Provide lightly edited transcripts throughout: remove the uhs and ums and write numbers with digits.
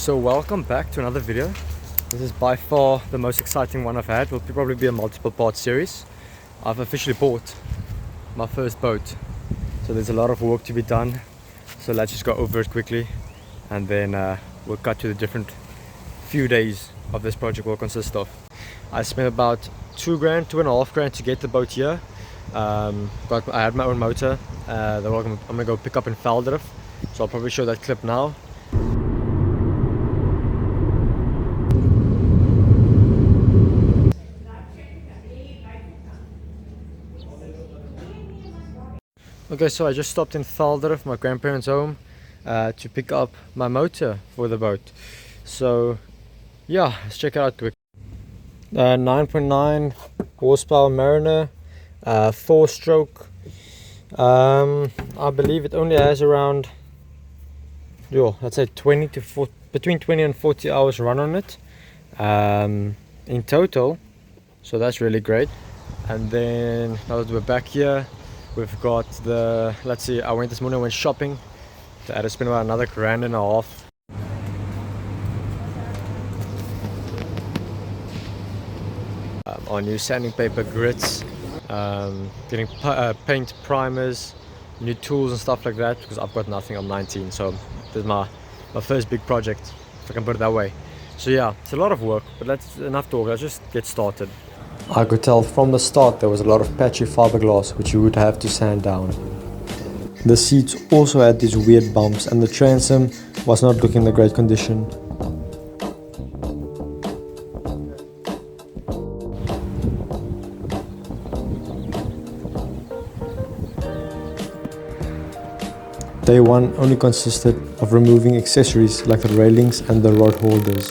So welcome back to another video. This is by far the most exciting one I've had. It will probably be a multiple part series. I've officially bought my first boat, so there's a lot of work to be done, so let's just go over it quickly and then we'll cut to the different few days of this project will consist of. I spent about $2.5 grand to get the boat here. I had my own motor that I'm gonna go pick up in Veldrift, so I'll probably show that clip now. Okay, so I just stopped in Veldrift, my grandparents' home, to pick up my motor for the boat. So yeah, let's check it out quick. 9.9 horsepower Mariner, 4-stroke. I believe it only has around, let's say between 20 and 40 hours run on it in total, so that's really great. And then now that we're back here, we've got the, let's see, I went this morning, I went shopping. I had to spend about another $1.5 grand. On new sanding paper grits, getting paint primers, new tools and stuff like that, because I've got nothing. I'm 19, so this is my first big project, if I can put it that way. So yeah, it's a lot of work, but enough talk, let's just get started. I could tell from the start there was a lot of patchy fiberglass which you would have to sand down. The seats also had these weird bumps and the transom was not looking in great condition. Day one only consisted of removing accessories like the railings and the rod holders.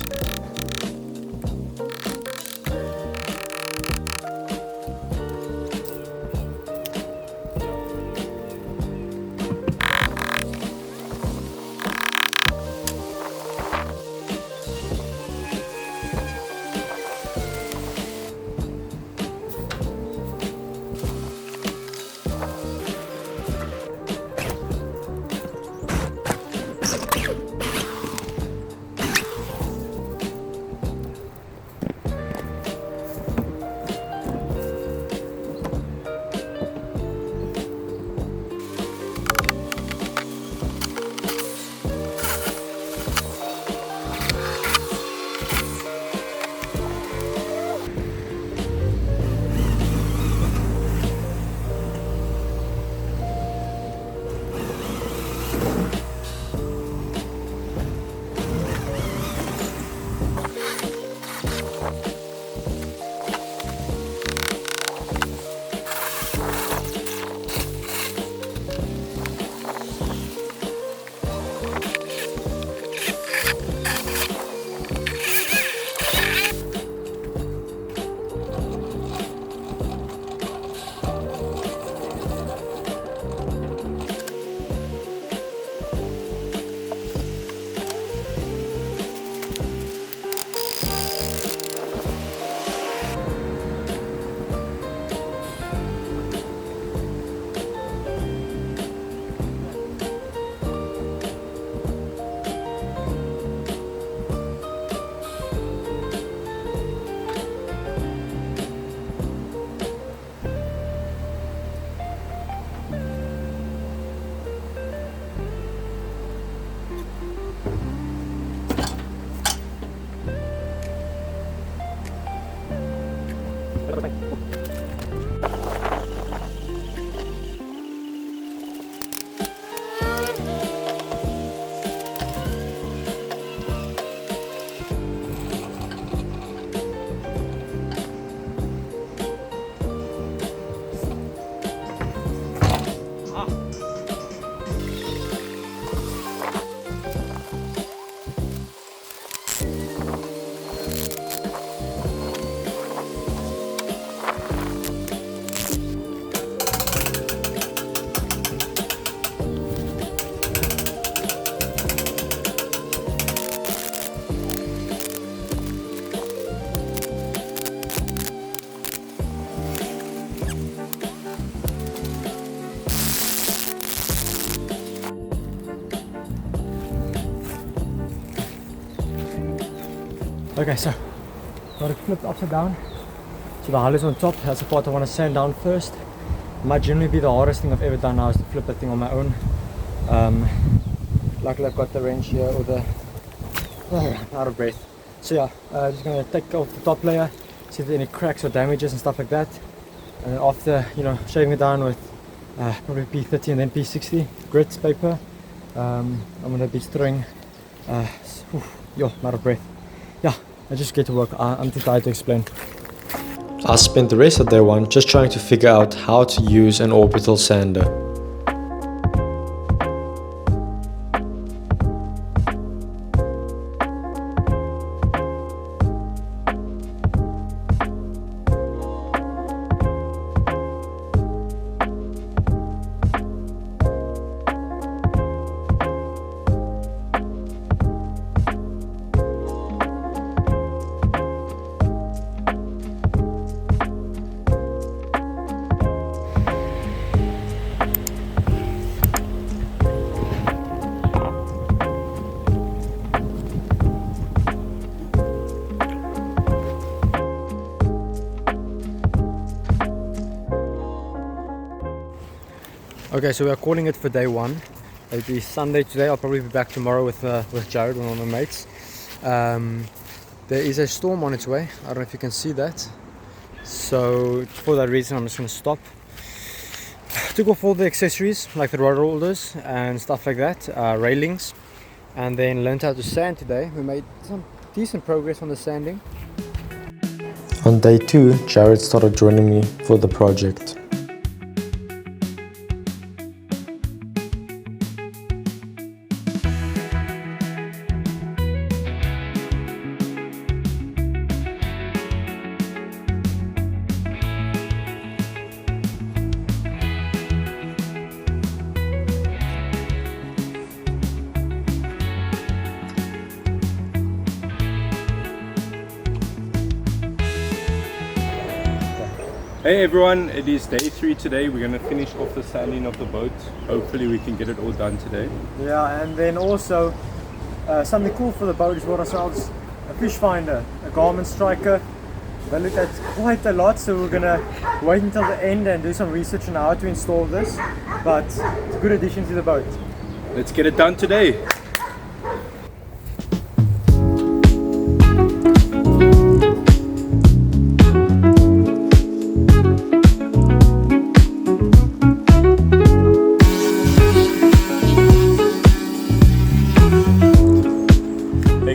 Okay, so got it flipped upside down. So the hull is on top. That's the part I want to sand down first. Might generally be the hardest thing I've ever done now is to flip that thing on my own. Luckily I've got the wrench here or the out of breath. So yeah, just gonna take off the top layer, see if there are any cracks or damages and stuff like that. And then after, you know, shaving it down with probably P30 and then P60 grit paper, I'm gonna be throwing. I'm out of breath. Yeah, I just get to work. I'm too tired to explain. I spent the rest of day one just trying to figure out how to use an orbital sander. Okay, so we are calling it for day one. It'll be Sunday today. I'll probably be back tomorrow with Jared, one of my mates. There is a storm on its way. I don't know if you can see that. So for that reason, I'm just going to stop. Took off all the accessories like the rod holders and stuff like that, railings, and then learned how to sand today. We made some decent progress on the sanding. On day two, Jared started joining me for the project. Hey everyone, it is day 3 today. We're going to finish off the sanding of the boat. Hopefully we can get it all done today. Yeah, and then also something cool for the boat is what ourselves a fish finder, a Garmin striker. They looked at quite a lot, so we're going to wait until the end and do some research on how to install this. But it's a good addition to the boat. Let's get it done today.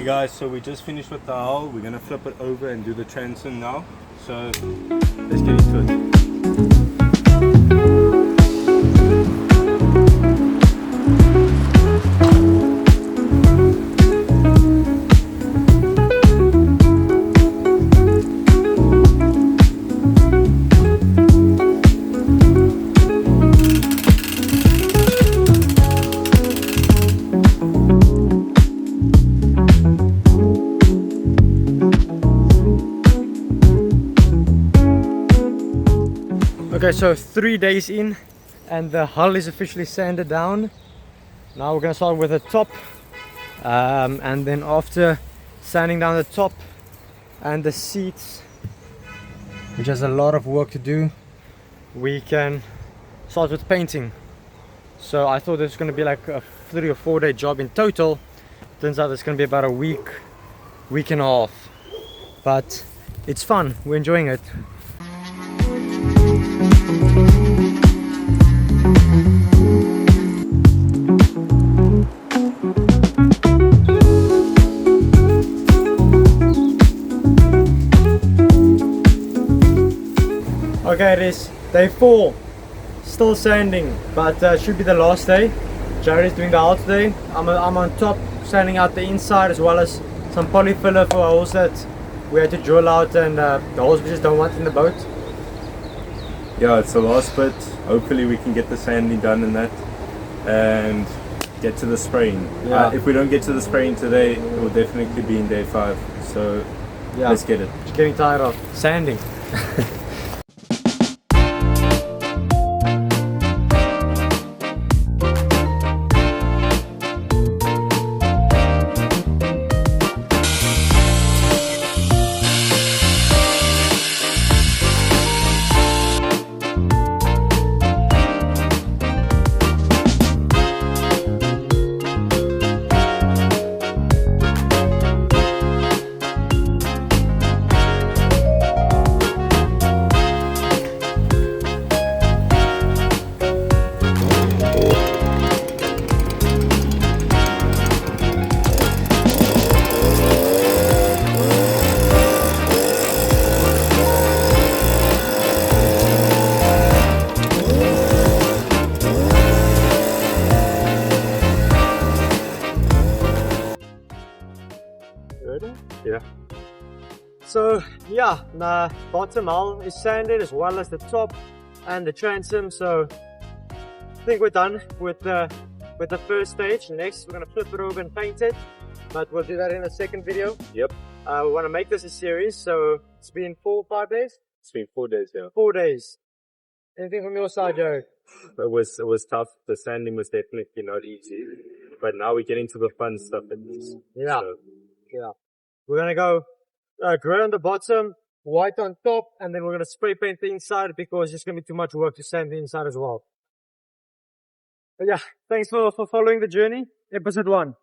Guys, so we just finished with the hull. We're gonna flip it over and do the transom now. So let's get into it. Okay, so 3 days in and the hull is officially sanded down. Now we're gonna start with the top, and then after sanding down the top and the seats, which has a lot of work to do, we can start with painting. So I thought this was gonna be like a 3 or 4 day job in total. Turns out it's gonna be about a week and a half, but it's fun, we're enjoying it. Okay, it is day 4, still sanding, but should be the last day. Jared is doing the hull today. I'm on top sanding out the inside as well as some polyfiller for holes that we had to drill out and the holes we just don't want in the boat. Yeah, it's the last bit. Hopefully we can get the sanding done in that and get to the spraying. Yeah. If we don't get to the spraying today, it will definitely be in day 5. So yeah, let's get it. Just getting tired of sanding. yeah, the bottom hull is sanded as well as the top and the transom. So I think we're done with the first stage. Next, we're gonna flip it over and paint it, but we'll do that in a second video. Yep. We want to make this a series, so it's been 4 or 5 days. It's been 4 days, yeah. 4 days. Anything from your side, Joe? It was tough. The sanding was definitely not easy, but now we're getting to the fun stuff at least. Yeah. So, Yeah. We're gonna go grey on the bottom, white on top, and then we're gonna spray paint the inside because it's gonna be too much work to sand the inside as well. But yeah, thanks for following the journey. Episode 1.